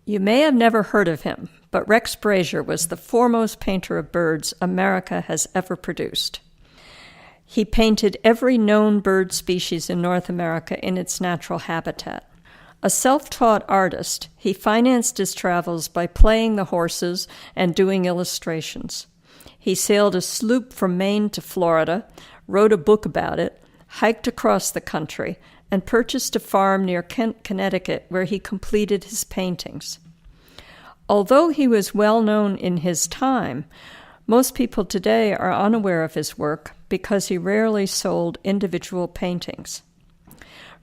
You may have never heard of him, but Rex Brazier was the foremost painter of birds America has ever produced. He painted every known bird species in North America in its natural habitat. A self-taught artist, he financed his travels by playing the horses and doing illustrations. He sailed a sloop from Maine to Florida, wrote a book about it, hiked across the country, and purchased a farm near Kent, Connecticut, where he completed his paintings. Although he was well known in his time, most people today are unaware of his work because he rarely sold individual paintings.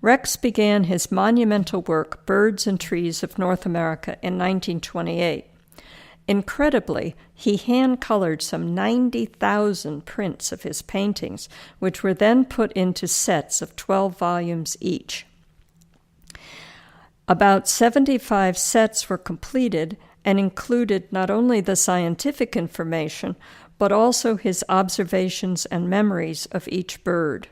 Rex began his monumental work, Birds and Trees of North America, in 1928. Incredibly, he hand-colored some 90,000 prints of his paintings, which were then put into sets of 12 volumes each. About 75 sets were completed and included not only the scientific information, but also his observations and memories of each bird.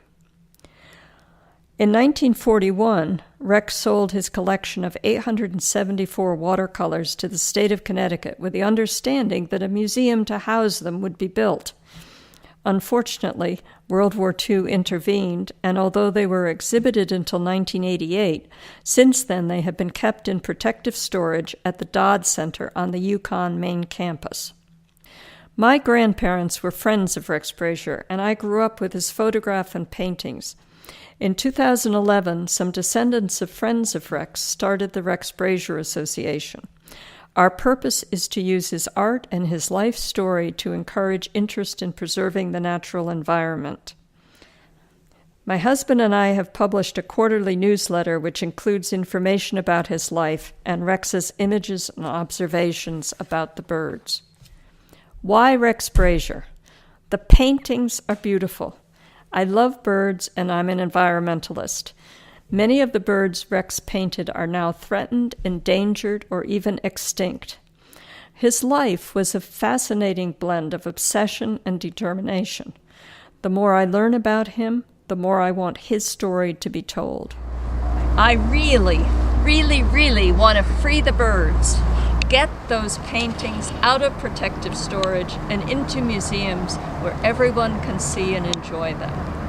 In 1941, Rex sold his collection of 874 watercolors to the state of Connecticut with the understanding that a museum to house them would be built. Unfortunately, World War II intervened, and although they were exhibited until 1988, since then they have been kept in protective storage at the Dodd Center on the Yukon main campus. My grandparents were friends of Rex Brazier, and I grew up with his photograph and paintings. In 2011, some descendants of friends of Rex started the Rex Brazier Association. Our purpose is to use his art and his life story to encourage interest in preserving the natural environment. My husband and I have published a quarterly newsletter which includes information about his life and Rex's images and observations about the birds. Why Rex Brazier? The paintings are beautiful. I love birds, and I'm an environmentalist. Many of the birds Rex painted are now threatened, endangered, or even extinct. His life was a fascinating blend of obsession and determination. The more I learn about him, the more I want his story to be told. I really want to free the birds. Get those paintings out of protective storage and into museums where everyone can see and enjoy them.